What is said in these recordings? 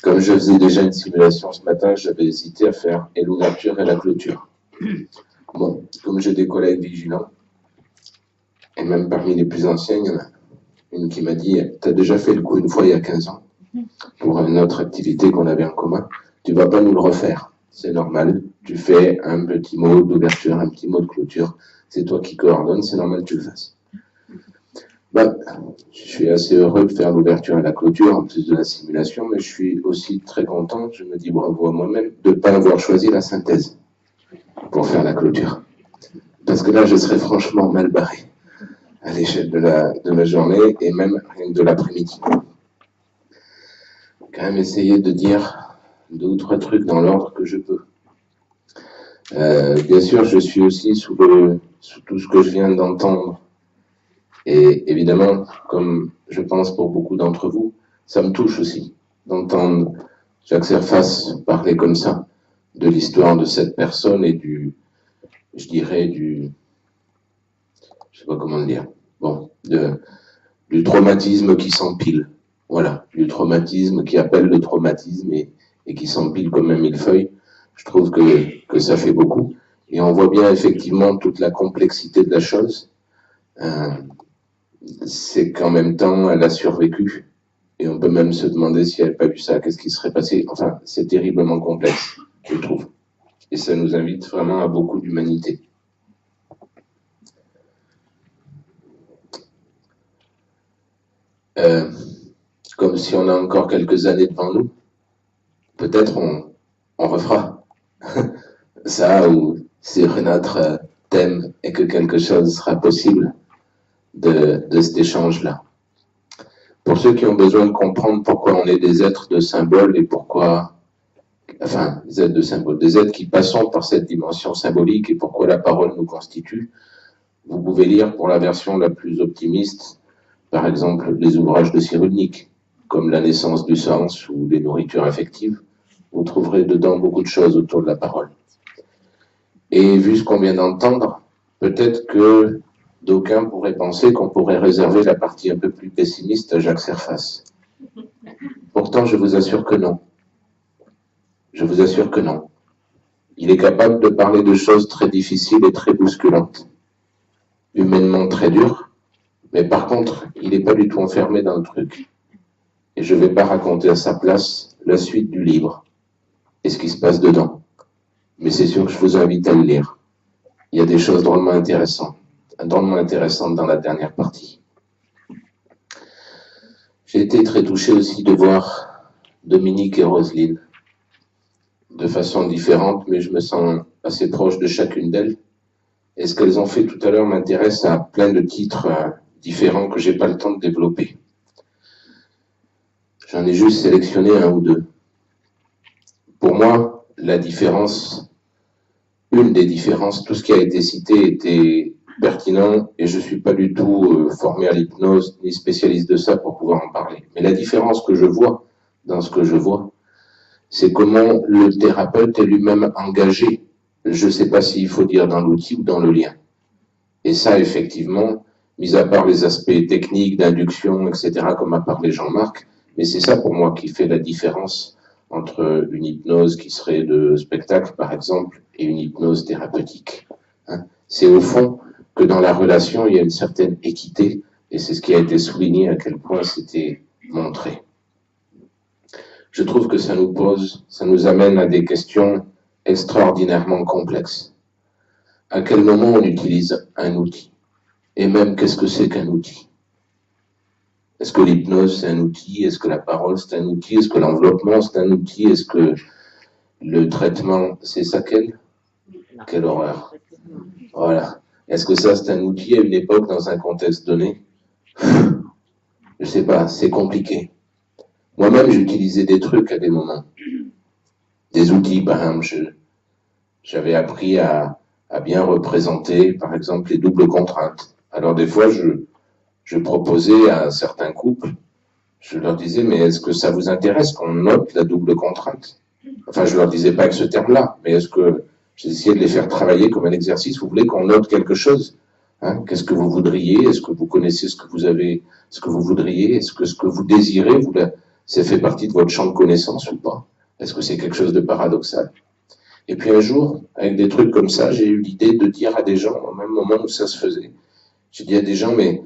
Comme je faisais déjà une simulation ce matin, j'avais hésité à faire et l'ouverture et la clôture. Bon, comme j'ai des collègues vigilants, et même parmi les plus anciens, il y en a une qui m'a dit « Tu as déjà fait le coup une fois il y a 15 ans, pour une autre activité qu'on avait en commun, tu ne vas pas nous le refaire, c'est normal, tu fais un petit mot d'ouverture, un petit mot de clôture, c'est toi qui coordonnes, c'est normal que tu le fasses. » Ben, je suis assez heureux de faire l'ouverture et la clôture en plus de la simulation, mais je suis aussi très content, je me dis bravo à moi-même, de ne pas avoir choisi la synthèse pour faire la clôture. Parce que là, je serais franchement mal barré à l'échelle de la journée et même de l'après-midi. Quand même essayer de dire 2 ou 3 trucs dans l'ordre que je peux. Bien sûr, je suis aussi sous tout ce que je viens d'entendre. Et évidemment, comme je pense pour beaucoup d'entre vous, ça me touche aussi d'entendre Jacques Serfas parler comme ça de l'histoire de cette personne et je sais pas comment le dire, bon, du traumatisme qui s'empile. Voilà, du traumatisme qui appelle le traumatisme et qui s'empile comme un millefeuille. Je trouve que ça fait beaucoup. Et on voit bien effectivement toute la complexité de la chose. C'est qu'en même temps, elle a survécu. Et on peut même se demander si elle n'avait pas vu ça, qu'est-ce qui serait passé. Enfin, c'est terriblement complexe, je trouve. Et ça nous invite vraiment à beaucoup d'humanité. Comme si on a encore quelques années devant nous, peut-être on refera ça, ou si notre thème est que quelque chose sera possible de cet échange-là. Pour ceux qui ont besoin de comprendre pourquoi on est des êtres de symboles et pourquoi, enfin, des êtres de symboles, des êtres qui passons par cette dimension symbolique et pourquoi la parole nous constitue, vous pouvez lire pour la version la plus optimiste, par exemple, les ouvrages de Cyrulnik, comme La naissance du sens ou Les nourritures affectives. Vous trouverez dedans beaucoup de choses autour de la parole. Et vu ce qu'on vient d'entendre, peut-être que d'aucuns pourraient penser qu'on pourrait réserver la partie un peu plus pessimiste à Jacques Serfas. Pourtant, je vous assure que non. Je vous assure que non. Il est capable de parler de choses très difficiles et très bousculantes, humainement très dures, mais par contre, il n'est pas du tout enfermé dans le truc. Et je ne vais pas raconter à sa place la suite du livre et ce qui se passe dedans. Mais c'est sûr que je vous invite à le lire. Il y a des choses drôlement intéressantes dans la dernière partie. J'ai été très touché aussi de voir Dominique et Roselyne de façon différente, mais je me sens assez proche de chacune d'elles. Et ce qu'elles ont fait tout à l'heure m'intéresse à plein de titres différents que j'ai pas le temps de développer. J'en ai juste sélectionné 1 ou 2. Pour moi, la différence, une des différences, tout ce qui a été cité était pertinent et je suis pas du tout formé à l'hypnose ni spécialiste de ça pour pouvoir en parler. Mais la différence que je vois dans ce que je vois, c'est comment le thérapeute est lui-même engagé. Je sais pas s'il faut dire dans l'outil ou dans le lien. Et ça, effectivement, mis à part les aspects techniques, d'induction, etc., comme a parlé Jean-Marc, mais c'est ça pour moi qui fait la différence entre une hypnose qui serait de spectacle, par exemple, et une hypnose thérapeutique. C'est au fond que dans la relation, il y a une certaine équité, et c'est ce qui a été souligné à quel point c'était montré. Je trouve que ça nous amène à des questions extraordinairement complexes. À quel moment on utilise un outil? Et même, qu'est-ce que c'est qu'un outil? Est-ce que l'hypnose, c'est un outil? Est-ce que la parole, c'est un outil? Est-ce que l'enveloppement, c'est un outil? Est-ce que le traitement, c'est ça quelle horreur. Voilà. Est-ce que ça, c'est un outil à une époque, dans un contexte donné? Je sais pas, c'est compliqué. Moi-même, j'utilisais des trucs à des moments. Des outils, par exemple, j'avais appris à bien représenter, par exemple, les doubles contraintes. Alors des fois, je proposais à certains couples, je leur disais, mais est-ce que ça vous intéresse qu'on note la double contrainte? Enfin, je leur disais pas avec ce terme-là, mais est-ce que j'essayais de les faire travailler comme un exercice? Vous voulez qu'on note quelque chose? Hein? Qu'est-ce que vous voudriez? Est-ce que vous connaissez ce que vous avez, ce que vous voudriez? Est-ce que ce que vous désirez, ça fait partie de votre champ de connaissance ou pas? Est-ce que c'est quelque chose de paradoxal? Et puis un jour, avec des trucs comme ça, j'ai eu l'idée de dire à des gens, au même moment où ça se faisait, j'ai dit à des gens, mais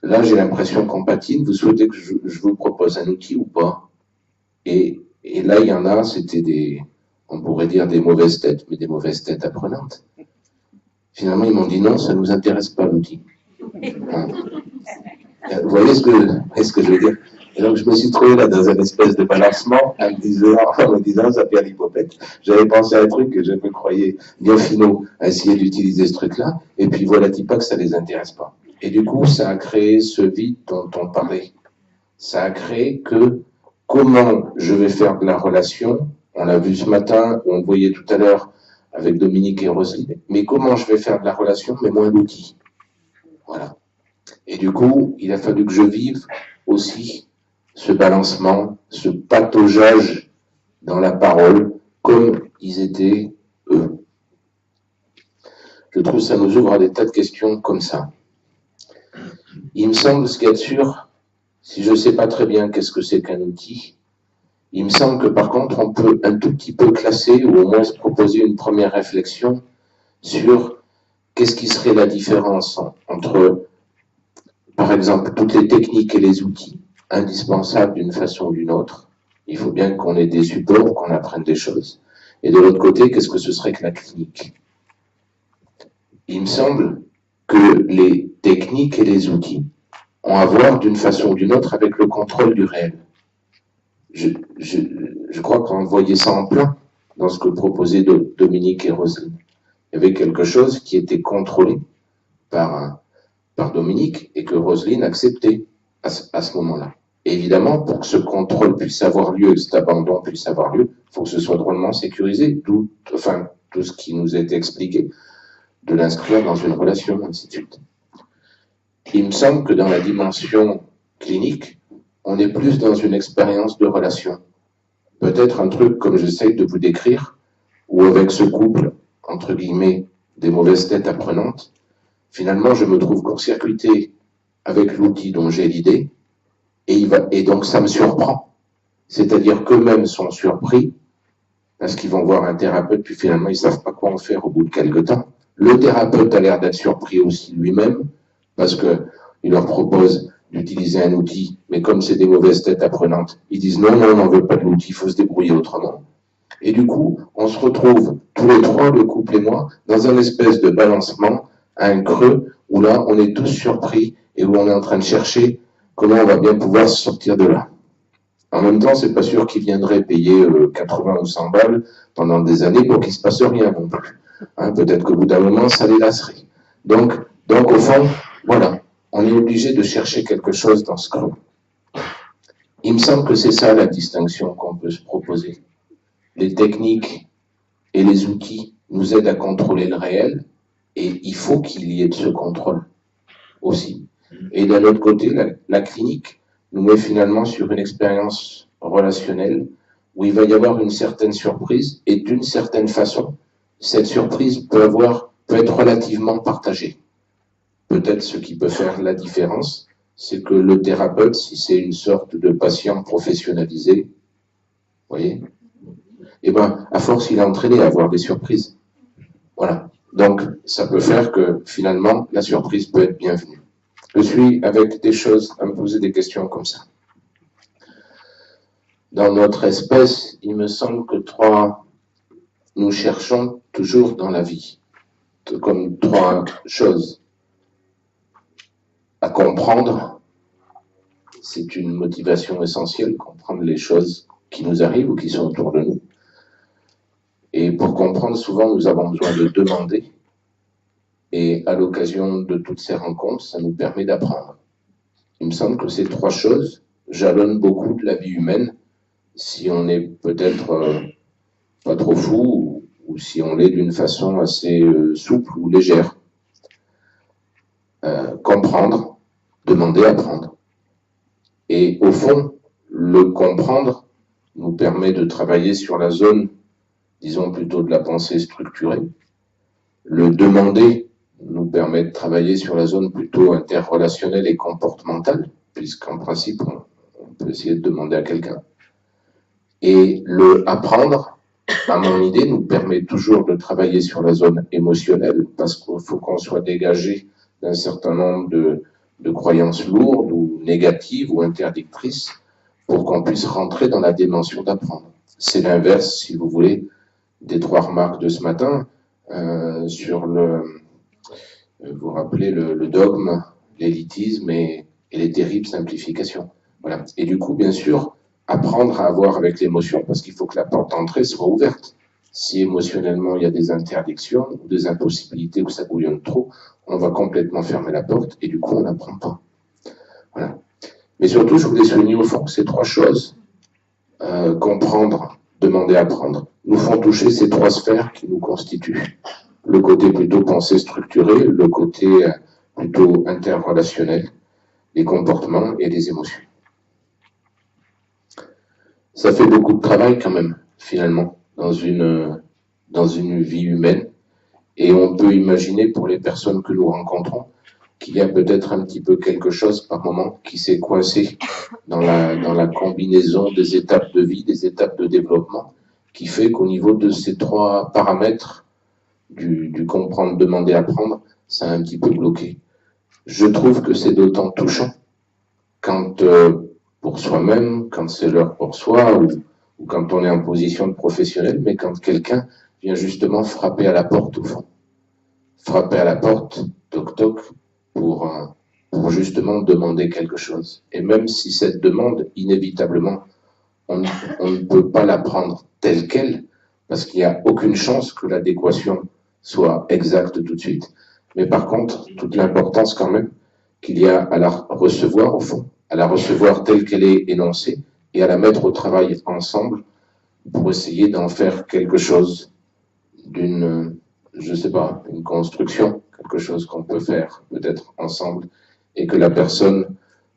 là j'ai l'impression qu'on patine, vous souhaitez que je vous propose un outil ou pas? Et là, il y en a, c'était on pourrait dire des mauvaises têtes, mais des mauvaises têtes apprenantes. Finalement, ils m'ont dit non, ça ne nous intéresse pas l'outil. Hein. Vous voyez ce que je veux dire? Et donc, je me suis trouvé là dans une espèce de balancement en me disant ça fait l'hypopète. J'avais pensé à un truc que je me croyais bien finaux à essayer d'utiliser ce truc-là, et puis voilà, pas que ça les intéresse pas. Et du coup, ça a créé ce vide dont on parlait. Ça a créé que comment je vais faire de la relation, on l'a vu ce matin, on le voyait tout à l'heure avec Dominique et Roselyne, mais comment je vais faire de la relation, mais moins d'outils. Voilà. Et du coup, il a fallu que je vive aussi ce balancement, ce pataugeage dans la parole, comme ils étaient eux. Je trouve que ça nous ouvre à des tas de questions comme ça. Il me semble, ce qu'il y a de sûr, si je ne sais pas très bien qu'est-ce que c'est qu'un outil, il me semble que par contre, on peut un tout petit peu classer ou au moins se proposer une première réflexion sur qu'est-ce qui serait la différence entre, par exemple, toutes les techniques et les outils indispensables d'une façon ou d'une autre. Il faut bien qu'on ait des supports, qu'on apprenne des choses. Et de l'autre côté, qu'est-ce que ce serait que la clinique? Il me semble que les techniques et les outils ont à voir d'une façon ou d'une autre avec le contrôle du réel. Je crois qu'on voyait ça en plein dans ce que proposaient Dominique et Roselyne. Il y avait quelque chose qui était contrôlé par Dominique et que Roselyne acceptait à ce moment-là. Et évidemment, pour que ce contrôle puisse avoir lieu, cet abandon puisse avoir lieu, il faut que ce soit drôlement sécurisé, tout ce qui nous a été expliqué, de l'inscrire dans une relation, ainsi de suite. Il me semble que dans la dimension clinique, on est plus dans une expérience de relation. Peut-être un truc comme j'essaye de vous décrire, où avec ce couple, entre guillemets, des mauvaises têtes apprenantes, finalement je me trouve court-circuité avec l'outil dont j'ai l'idée, et donc ça me surprend. C'est-à-dire qu'eux-mêmes sont surpris, parce qu'ils vont voir un thérapeute, puis finalement ils ne savent pas quoi en faire au bout de quelque temps. Le thérapeute a l'air d'être surpris aussi lui-même, parce qu'il leur propose d'utiliser un outil, mais comme c'est des mauvaises têtes apprenantes, ils disent non, on n'en veut pas de l'outil, il faut se débrouiller autrement. Et du coup, on se retrouve tous les trois, le couple et moi, dans un espèce de balancement, à un creux, où là, on est tous surpris et où on est en train de chercher comment on va bien pouvoir se sortir de là. En même temps, c'est pas sûr qu'ils viendraient payer 80 ou 100 balles pendant des années pour qu'il se passe rien non plus. Hein, peut-être qu'au bout d'un moment, ça les lasserait. Donc, au fond, voilà, on est obligé de chercher quelque chose dans ce creux. Il me semble que c'est ça la distinction qu'on peut se proposer. Les techniques et les outils nous aident à contrôler le réel, et il faut qu'il y ait de ce contrôle aussi. Et d'un autre côté, la clinique nous met finalement sur une expérience relationnelle où il va y avoir une certaine surprise, et d'une certaine façon, cette surprise peut être relativement partagée. Peut-être ce qui peut faire la différence, c'est que le thérapeute, si c'est une sorte de patient professionnalisé, vous voyez, eh ben, à force, il est entraîné à avoir des surprises. Voilà. Donc, ça peut faire que, finalement, la surprise peut être bienvenue. Je suis avec des choses à me poser des questions comme ça. Dans notre espèce, il me semble que nous cherchons toujours dans la vie, comme trois choses. À comprendre, c'est une motivation essentielle, comprendre les choses qui nous arrivent ou qui sont autour de nous. Et pour comprendre, souvent, nous avons besoin de demander. Et à l'occasion de toutes ces rencontres, ça nous permet d'apprendre. Il me semble que ces trois choses jalonnent beaucoup de la vie humaine, si on est peut-être pas trop fou, ou si on l'est d'une façon assez souple ou légère. comprendre, demander, apprendre. Et au fond, le comprendre nous permet de travailler sur la zone, disons plutôt de la pensée structurée. Le demander nous permet de travailler sur la zone plutôt interrelationnelle et comportementale, puisqu'en principe, on peut essayer de demander à quelqu'un. Et le apprendre, à mon idée, nous permet toujours de travailler sur la zone émotionnelle, parce qu'il faut qu'on soit dégagé d'un certain nombre de croyances lourdes ou négatives ou interdictrices pour qu'on puisse rentrer dans la dimension d'apprendre. C'est l'inverse, si vous voulez, des 3 remarques de ce matin sur vous vous rappelez, le dogme, l'élitisme et les terribles simplifications. Voilà. Et du coup, bien sûr, apprendre à avoir avec l'émotion, parce qu'il faut que la porte d'entrée soit ouverte. Si émotionnellement il y a des interdictions ou des impossibilités où ça bouillonne trop, on va complètement fermer la porte et du coup on n'apprend pas. Voilà. Mais surtout, je voulais souligner au fond que ces 3 choses, comprendre, demander, apprendre, nous font toucher ces 3 sphères qui nous constituent. Le côté plutôt pensée structurée, le côté plutôt interrelationnel, les comportements et les émotions. Ça fait beaucoup de travail quand même, finalement, dans une vie humaine. Et on peut imaginer pour les personnes que nous rencontrons qu'il y a peut-être un petit peu quelque chose par moment qui s'est coincé dans la combinaison des étapes de vie, des étapes de développement, qui fait qu'au niveau de ces 3 paramètres, du comprendre, demander, apprendre, ça a un petit peu bloqué. Je trouve que c'est d'autant touchant quand, pour soi-même, quand c'est l'heure pour soi, ou quand on est en position de professionnel, mais quand quelqu'un vient justement frapper à la porte au fond. Frapper à la porte, toc toc, pour justement demander quelque chose. Et même si cette demande, inévitablement, on ne peut pas la prendre telle qu'elle, parce qu'il n'y a aucune chance que l'adéquation soit exacte tout de suite. Mais par contre, toute l'importance quand même qu'il y a à la recevoir au fond, à la recevoir telle qu'elle est énoncée, et à la mettre au travail ensemble pour essayer d'en faire quelque chose d'une, je sais pas, une construction, quelque chose qu'on peut faire peut-être ensemble, et que la personne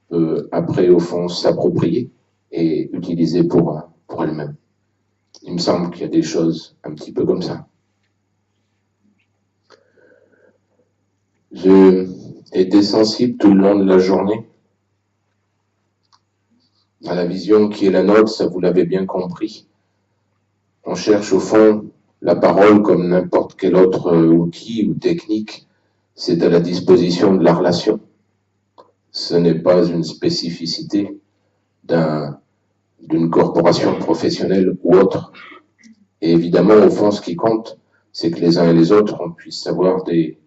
peut après au fond s'approprier et utiliser pour elle-même. Il me semble qu'il y a des choses un petit peu comme ça. J'ai été sensible tout le long de la journée à la vision qui est la nôtre, ça vous l'avez bien compris. On cherche au fond la parole comme n'importe quel autre outil ou technique, c'est à la disposition de la relation. Ce n'est pas une spécificité d'une corporation professionnelle ou autre. Et évidemment, au fond, ce qui compte, c'est que les uns et les autres, on puisse avoir des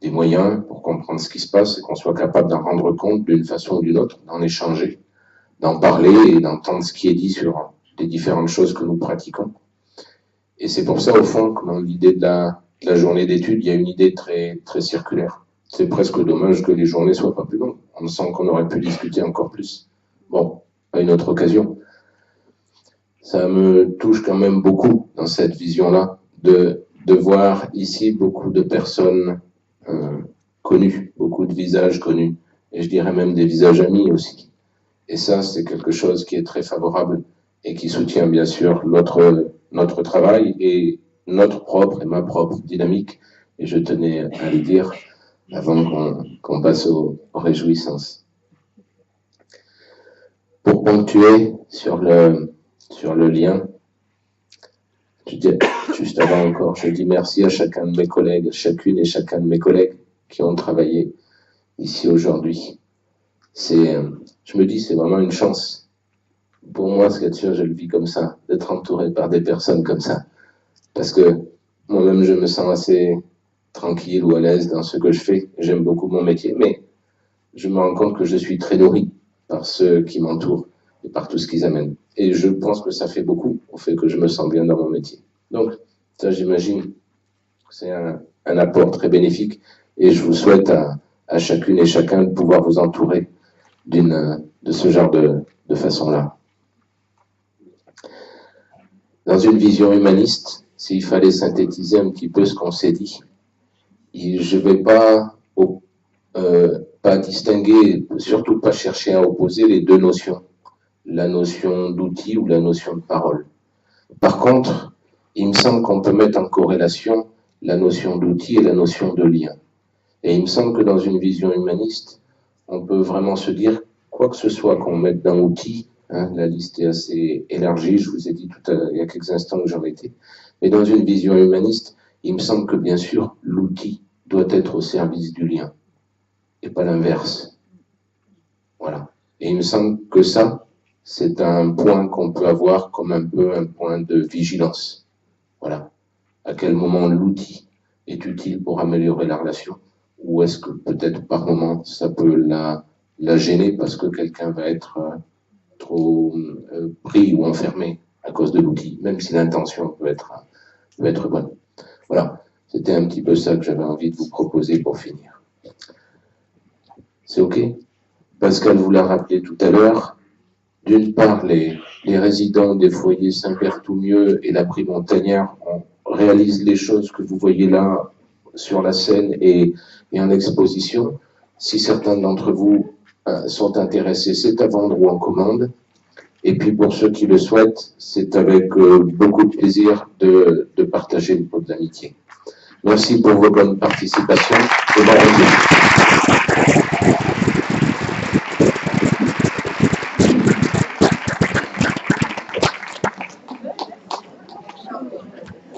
moyens pour comprendre ce qui se passe et qu'on soit capable d'en rendre compte d'une façon ou d'une autre, d'en échanger, d'en parler et d'entendre ce qui est dit sur les différentes choses que nous pratiquons. Et c'est pour ça, au fond, que dans l'idée de la journée d'études, il y a une idée très, très circulaire. C'est presque dommage que les journées soient pas plus longues. On sent qu'on aurait pu discuter encore plus. Bon, à une autre occasion. Ça me touche quand même beaucoup dans cette vision-là de voir ici beaucoup de personnes connues, beaucoup de visages connus, et je dirais même des visages amis aussi. Et ça, c'est quelque chose qui est très favorable et qui soutient bien sûr notre travail et notre propre et ma propre dynamique. Et je tenais à le dire avant qu'on passe aux réjouissances. Pour ponctuer sur le lien, juste avant encore, je dis merci à chacun de mes collègues, chacune et chacun de mes collègues qui ont travaillé ici aujourd'hui. Je me dis, c'est vraiment une chance. Pour moi, ce Sketcher, je le vis comme ça, d'être entouré par des personnes comme ça. Parce que moi-même, je me sens assez tranquille ou à l'aise dans ce que je fais. J'aime beaucoup mon métier, mais je me rends compte que je suis très nourri par ceux qui m'entourent et par tout ce qu'ils amènent. Et je pense que ça fait beaucoup au fait que je me sens bien dans mon métier. Donc, ça, j'imagine que c'est un apport très bénéfique. Et je vous souhaite à chacune et chacun de pouvoir vous entourer de ce genre de façon-là. Dans une vision humaniste, s'il fallait synthétiser un petit peu ce qu'on s'est dit, je ne vais pas pas distinguer, surtout pas chercher à opposer les deux notions, la notion d'outil ou la notion de parole. Par contre, il me semble qu'on peut mettre en corrélation la notion d'outil et la notion de lien. Et il me semble que dans une vision humaniste, on peut vraiment se dire, quoi que ce soit qu'on mette dans outil, hein, la liste est assez élargie, je vous ai dit il y a quelques instants que j'en étais, mais dans une vision humaniste, il me semble que bien sûr, l'outil doit être au service du lien, et pas l'inverse. Voilà. Et il me semble que ça, c'est un point qu'on peut avoir comme un peu un point de vigilance. Voilà. À quel moment l'outil est utile pour améliorer la relation, ou est-ce que peut-être par moment ça peut la gêner parce que quelqu'un va être trop pris ou enfermé à cause de l'outil, même si l'intention peut être bonne. Voilà, c'était un petit peu ça que j'avais envie de vous proposer pour finir. C'est OK? Pascal vous l'a rappelé tout à l'heure. D'une part, les résidents des foyers Saint-Berthoumieux et la Prix Montagnard réalisent les choses que vous voyez là sur la scène et en exposition. Si certains d'entre vous sont intéressés, c'est à vendre ou en commande. Et puis pour ceux qui le souhaitent, c'est avec beaucoup de plaisir de partager le pot de l'amitié. Merci pour vos bonnes participations et bon retour.